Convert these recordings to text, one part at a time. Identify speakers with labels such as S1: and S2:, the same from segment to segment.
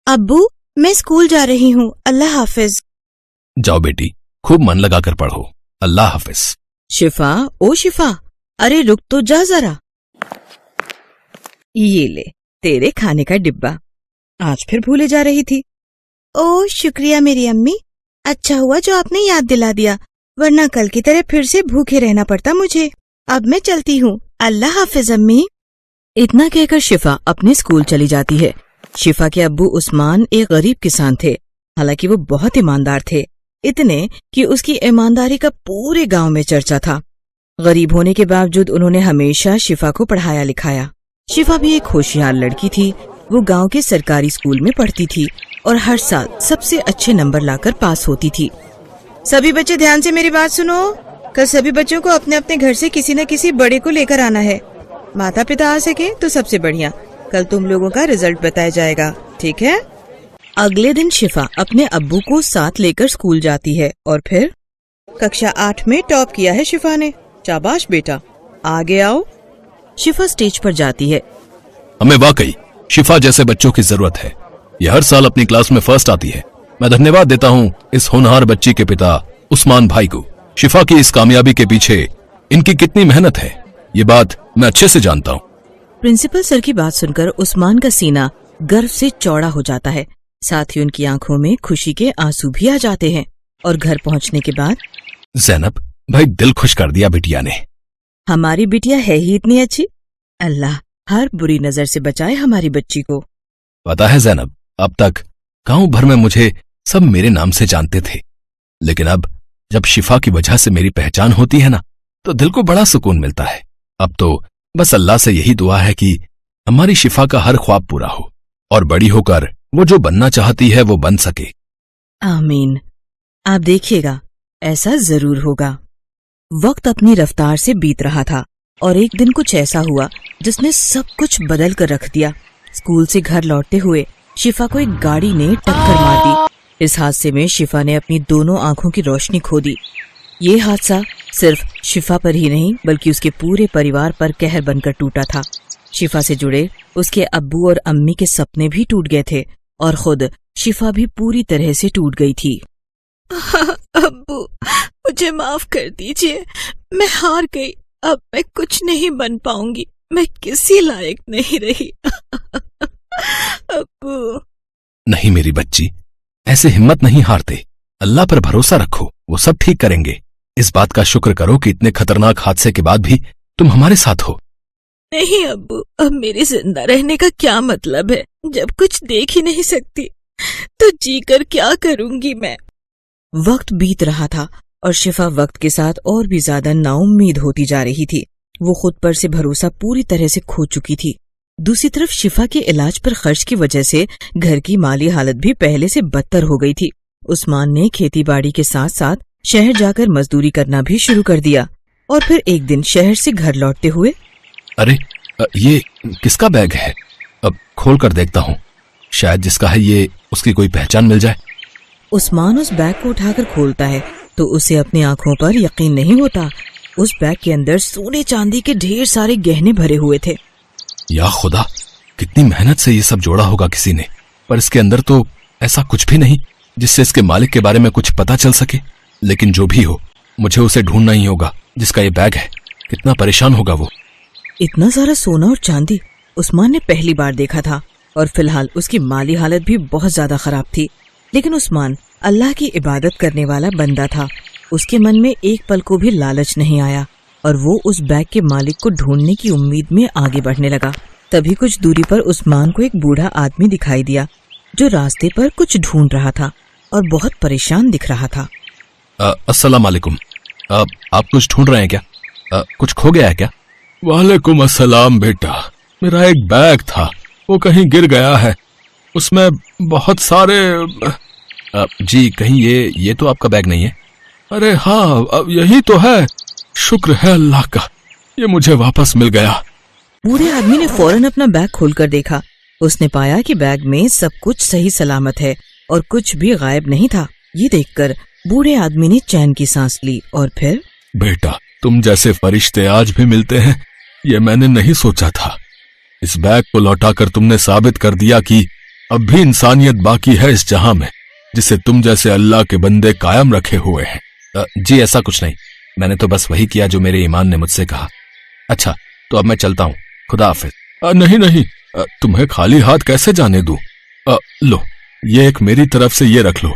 S1: अब्बू मैं स्कूल जा रही हूँ, अल्लाह हाफिज।
S2: जाओ बेटी, खूब मन लगा कर पढ़ो, अल्लाह हाफिज।
S1: शिफा, ओ शिफा, अरे रुक तो जा जरा। ये ले तेरे खाने का डिब्बा, आज फिर भूले जा रही थी। ओ शुक्रिया मेरी अम्मी, अच्छा हुआ जो आपने याद दिला दिया, वरना कल की तरह फिर से भूखे रहना पड़ता मुझे। अब मैं चलती हूँ, अल्लाह हाफिज अम्मी। इतना कहकर शिफा अपने स्कूल चली जाती है। शिफा के अब्बू उस्मान एक गरीब किसान थे, हालांकि वो बहुत ईमानदार थे, इतने कि उसकी ईमानदारी का पूरे गांव में चर्चा था। गरीब होने के बावजूद उन्होंने हमेशा शिफा को पढ़ाया लिखाया। शिफा भी एक होशियार लड़की थी। वो गांव के सरकारी स्कूल में पढ़ती थी और हर साल सबसे अच्छे नंबर लाकर पास होती थी। सभी बच्चे ध्यान से मेरी बात सुनो, कल सभी बच्चों को अपने अपने घर से किसी न किसी बड़े को लेकर आना है। माता पिता आ सके तो सबसे बढ़िया, कल तुम लोगों का रिजल्ट बताया जाएगा, ठीक है? अगले दिन शिफा अपने अब्बू को साथ लेकर स्कूल जाती है और फिर कक्षा 8 में टॉप किया है शिफा ने। शाबाश बेटा, आगे आओ। शिफा स्टेज पर जाती है।
S2: हमें वाकई शिफा जैसे बच्चों की जरूरत है। ये हर साल अपनी क्लास में फर्स्ट आती है। मैं धन्यवाद देता हूँ इस होनहार बच्ची के पिता उस्मान भाई को। शिफा की इस कामयाबी के पीछे इनकी कितनी मेहनत है, ये बात मैं अच्छे से जानता हूँ।
S1: प्रिंसिपल सर की बात सुनकर उस्मान का सीना गर्व से चौड़ा हो जाता है, साथ ही उनकी आंखों में खुशी के आंसू भी आ जाते हैं। और घर पहुंचने के बाद,
S2: ज़ैनब भाई दिल खुश कर दिया बिटिया ने।
S1: हमारी बिटिया है ही इतनी अच्छी, अल्लाह हर बुरी नजर से बचाए हमारी बच्ची को।
S2: पता है ज़ैनब, अब तक गांव भर में मुझे सब मेरे नाम से जानते थे, लेकिन अब जब शिफा की वजह से मेरी पहचान होती है ना, तो दिल को बड़ा सुकून मिलता है। अब तो बस अल्लाह से यही दुआ है कि हमारी शिफा का हर ख्वाब पूरा हो और बड़ी होकर वो जो बनना चाहती है वो बन सके।
S1: आमीन। आप देखिएगा ऐसा जरूर होगा। वक्त अपनी रफ्तार से बीत रहा था और एक दिन कुछ ऐसा हुआ जिसने सब कुछ बदल कर रख दिया। स्कूल से घर लौटते हुए शिफा को एक गाड़ी ने टक्कर मार दी। इस हादसे में शिफा ने अपनी दोनों आंखों की रोशनी खो दी। ये हादसा सिर्फ शिफा पर ही नहीं बल्कि उसके पूरे परिवार पर कहर बनकर टूटा था। शिफा से जुड़े उसके अब्बू और अम्मी के सपने भी टूट गए थे और खुद शिफा भी पूरी तरह से टूट गई थी। अब्बू मुझे माफ कर दीजिए, मैं हार गई, अब मैं कुछ नहीं बन पाऊंगी, मैं किसी लायक नहीं रही। अब्बू।
S2: नहीं मेरी बच्ची, ऐसे हिम्मत नहीं हारते, अल्लाह पर भरोसा रखो, वो सब ठीक करेंगे। इस बात का शुक्र करो कि इतने खतरनाक हादसे के बाद भी तुम हमारे साथ हो।
S1: नहीं अब्बू, अब मेरे जिंदा रहने का क्या मतलब है, जब कुछ देख ही नहीं सकती तो जी कर क्या करूंगी मैं। वक्त बीत रहा था और शिफा वक्त के साथ और भी ज्यादा नाउम्मीद होती जा रही थी। वो खुद पर से भरोसा पूरी तरह से खो चुकी थी। दूसरी तरफ शिफा के इलाज पर खर्च की वजह से घर की माली हालत भी पहले से बदतर हो गई थी। उस्मान ने खेती बाड़ी के साथ साथ शहर जाकर मजदूरी करना भी शुरू कर दिया और फिर एक दिन शहर से घर लौटते हुए,
S2: अरे ये किसका बैग है? अब खोल कर देखता हूँ, शायद जिसका है ये उसकी कोई पहचान मिल जाए।
S1: उस्मान उस बैग को उठाकर खोलता है तो उसे अपनी आंखों पर यकीन नहीं होता। उस बैग के अंदर सोने चांदी के ढेर सारे गहने भरे हुए थे।
S2: या खुदा, कितनी मेहनत से ये सब जोड़ा होगा किसी ने, पर इसके अंदर तो ऐसा कुछ भी नहीं जिससे इसके मालिक के बारे में कुछ पता चल सके। लेकिन जो भी हो, मुझे उसे ढूंढना ही होगा जिसका ये बैग है। कितना परेशान होगा वो।
S1: इतना सारा सोना और चांदी उस्मान ने पहली बार देखा था और फिलहाल उसकी माली हालत भी बहुत ज्यादा खराब थी। लेकिन उस्मान अल्लाह की इबादत करने वाला बंदा था। उसके मन में एक पल को भी लालच नहीं आया और वो उस बैग के मालिक को ढूंढने की उम्मीद में आगे बढ़ने लगा। तभी कुछ दूरी पर उस्मान को एक बूढ़ा आदमी दिखाई दिया जो रास्ते पर कुछ ढूंढ रहा था और बहुत परेशान दिख रहा था।
S2: अस्सलाम वालेकुम, आप कुछ ढूंढ रहे हैं क्या? कुछ खो गया है क्या? वालेकुम अस्सलाम बेटा, मेरा एक बैग था, वो कहीं गिर गया है, उसमें बहुत सारे जी कहीं ये तो आपका बैग नहीं है? अरे हाँ, अब यही तो है, शुक्र है अल्लाह का, ये मुझे वापस मिल गया।
S1: बूढ़े आदमी ने फौरन अपना बैग खोलकर देखा। उसने पाया कि बैग में सब कुछ सही सलामत है और कुछ भी गायब नहीं था। ये देखकर बूढ़े आदमी ने चैन की सांस ली और फिर,
S2: बेटा तुम जैसे फरिश्ते आज भी मिलते हैं, ये मैंने नहीं सोचा था। इस बैग को लौटाकर तुमने साबित कर दिया कि अब भी इंसानियत बाकी है इस जहां में, जिसे तुम जैसे अल्लाह के बंदे कायम रखे हुए हैं। जी ऐसा कुछ नहीं, मैंने तो बस वही किया जो मेरे ईमान ने मुझसे कहा। अच्छा तो अब मैं चलता हूँ, खुदा हाफिज। नहीं नहीं, तुम्हें खाली हाथ कैसे जाने दूं? लो ये एक मेरी तरफ से ये रख लो।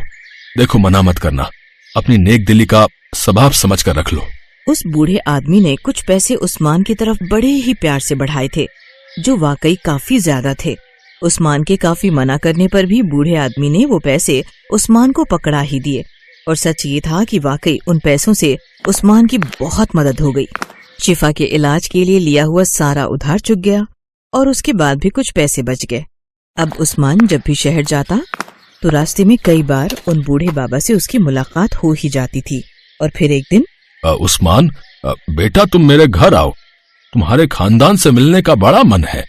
S2: देखो मना मत करना, अपनी नेक दिली का सबाब समझ कर रख लो।
S1: उस बूढ़े आदमी ने कुछ पैसे उस्मान की तरफ बड़े ही प्यार से बढ़ाए थे, जो वाकई काफी ज्यादा थे। उस्मान के काफी मना करने पर भी बूढ़े आदमी ने वो पैसे उस्मान को पकड़ा ही दिए, और सच ये था कि वाकई उन पैसों से उस्मान की बहुत मदद हो गई। शिफा के इलाज के लिए लिया हुआ सारा उधार चुक गया और उसके बाद भी कुछ पैसे बच गए। अब उस्मान जब भी शहर जाता तो रास्ते में कई बार उन बूढ़े बाबा से उसकी मुलाकात हो ही जाती थी। और फिर एक दिन,
S2: उस्मान बेटा तुम मेरे घर आओ, तुम्हारे खानदान से मिलने का बड़ा मन है।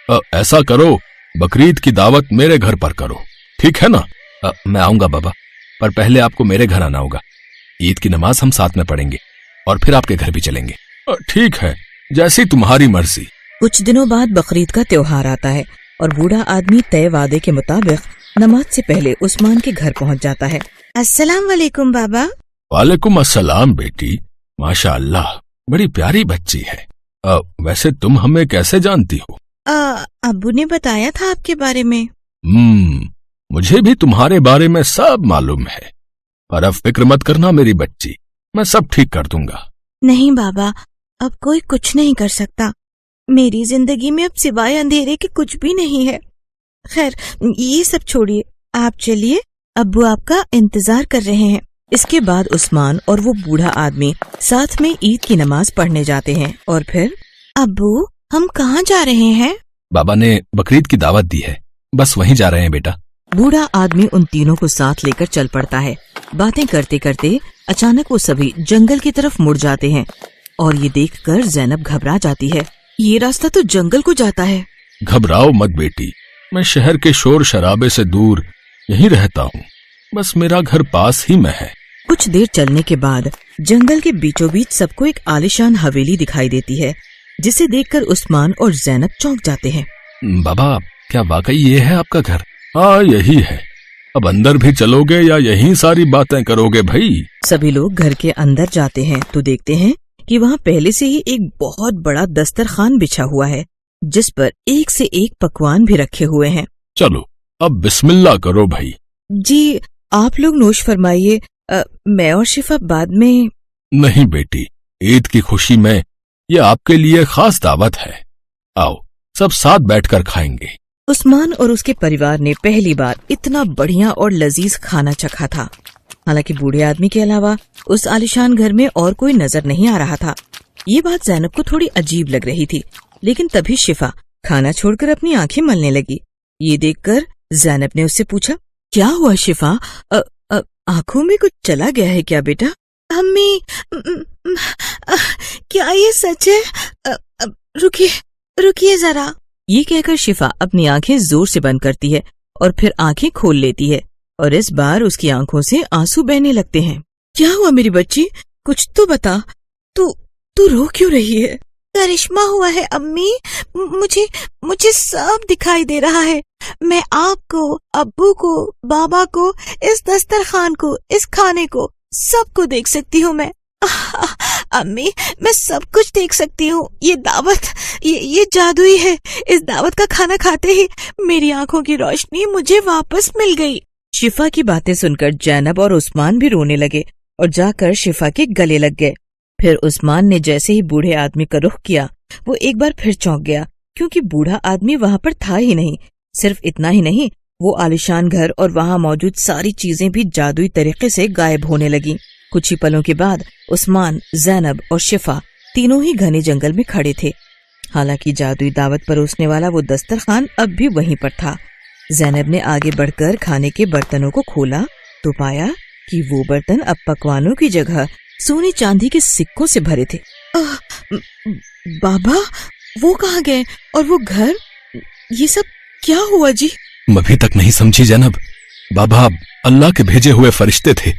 S2: ऐसा करो, बकरीद की दावत मेरे घर पर करो, ठीक है ना? मैं आऊंगा बाबा, पर पहले आपको मेरे घर आना होगा। ईद की नमाज हम साथ में पढ़ेंगे और फिर आपके घर भी चलेंगे। ठीक है, जैसी तुम्हारी मर्जी।
S1: कुछ दिनों बाद बकरीद का त्योहार आता है और बूढ़ा आदमी तय वादे के मुताबिक नमाज से पहले उस्मान के घर पहुंच जाता है। अस्सलाम वालेकुम बाबा।
S2: वालेकुम अस्सलाम बेटी, माशाअल्लाह बड़ी प्यारी बच्ची है। वैसे तुम हमें कैसे जानती हो?
S1: अब्बू ने बताया था आपके बारे में।
S2: मुझे भी तुम्हारे बारे में सब मालूम है, पर अब फिक्र मत करना मेरी बच्ची, मैं सब ठीक कर दूंगा।
S1: नहीं बाबा, अब कोई कुछ नहीं कर सकता। मेरी जिंदगी में अब सिवाय अंधेरे के कुछ भी नहीं है। खैर ये सब छोड़िए, आप चलिए, अब्बू आपका इंतजार कर रहे हैं। इसके बाद उस्मान और वो बूढ़ा आदमी साथ में ईद की नमाज पढ़ने जाते हैं। और फिर, अब्बू हम कहाँ जा रहे हैं?
S2: बाबा ने बकरीद की दावत दी है, बस वहीं जा रहे हैं बेटा।
S1: बूढ़ा आदमी उन तीनों को साथ लेकर चल पड़ता है। बातें करते करते अचानक वो सभी जंगल की तरफ मुड़ जाते हैं और ये देखकर ज़ैनब घबरा जाती है। ये रास्ता तो जंगल को जाता है।
S2: घबराओ मत बेटी, मैं शहर के शोर शराबे से दूर यहीं रहता हूँ, बस मेरा घर पास ही में है।
S1: कुछ देर चलने के बाद जंगल के बीचों बीच सबको एक आलीशान हवेली दिखाई देती है, जिसे देखकर उस्मान और ज़ैनब चौंक जाते हैं।
S2: बाबा क्या वाकई ये है आपका घर? हाँ यही है। अब अंदर भी चलोगे या यहीं सारी बातें करोगे भाई?
S1: सभी लोग घर के अंदर जाते हैं तो देखते हैं कि वहाँ पहले से ही एक बहुत बड़ा दस्तरखान बिछा हुआ है, जिस पर एक से एक पकवान भी रखे हुए हैं।
S2: चलो अब बिस्मिल्लाह करो भाई।
S1: जी आप लोग नोश फरमाइए, मैं और शिफा बाद में।
S2: नहीं बेटी, ईद की खुशी में ये आपके लिए खास दावत है, आओ सब साथ बैठकर खाएंगे।
S1: उस्मान और उसके परिवार ने पहली बार इतना बढ़िया और लजीज खाना चखा था। हालांकि बूढ़े आदमी के अलावा उस आलिशान घर में और कोई नजर नहीं आ रहा था। ये बात ज़ैनब को थोड़ी अजीब लग रही थी, लेकिन तभी शिफा खाना छोड़कर अपनी आंखें मलने लगी। ये देखकर ज़ैनब ने उससे पूछा, क्या हुआ शिफा, आंखों में कुछ चला गया है क्या बेटा? अम्मी, क्या ये सच है? रुकिए जरा। ये कहकर शिफा अपनी आंखें जोर से बंद करती है और फिर आंखें खोल लेती है, और इस बार उसकी आंखों से आंसू बहने लगते हैं। क्या हुआ मेरी बच्ची, कुछ तो बता, तू रो क्यों रही है? करिश्मा हुआ है अम्मी, मुझे सब दिखाई दे रहा है। मैं आपको, अब्बू को, बाबा को, इस दस्तरखान को, इस खाने को, सबको देख सकती हूँ मैं। अम्मी मैं सब कुछ देख सकती हूँ। ये दावत, ये जादुई है। इस दावत का खाना खाते ही मेरी आंखों की रोशनी मुझे वापस मिल गई। शिफा की बातें सुनकर ज़ैनब और उस्मान भी रोने लगे और जाकर शिफा के गले लग गए। फिर उस्मान ने जैसे ही बूढ़े आदमी का रुख किया, वो एक बार फिर चौंक गया, क्योंकि बूढ़ा आदमी वहाँ पर था ही नहीं। सिर्फ इतना ही नहीं, वो आलिशान घर और वहाँ मौजूद सारी चीजें भी जादुई तरीके से गायब होने लगी। कुछ ही पलों के बाद उस्मान, ज़ैनब और शिफा तीनों ही घने जंगल में खड़े थे। हालांकि जादुई दावत परोसने वाला वो दस्तरखान अब भी वहीं पर था। ज़ैनब ने आगे बढ़कर खाने के बर्तनों को खोला तो पाया कि वो बर्तन अब पकवानों की जगह सोने चांदी के सिक्कों से भरे थे। बाबा वो कहाँ गए और वो घर, ये सब क्या हुआ जी?
S2: अभी तक नहीं समझी ज़ैनब, बाबा अल्लाह के भेजे हुए फरिश्ते थे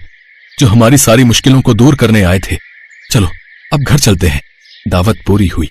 S2: जो हमारी सारी मुश्किलों को दूर करने आए थे। चलो अब घर चलते हैं, दावत पूरी हुई।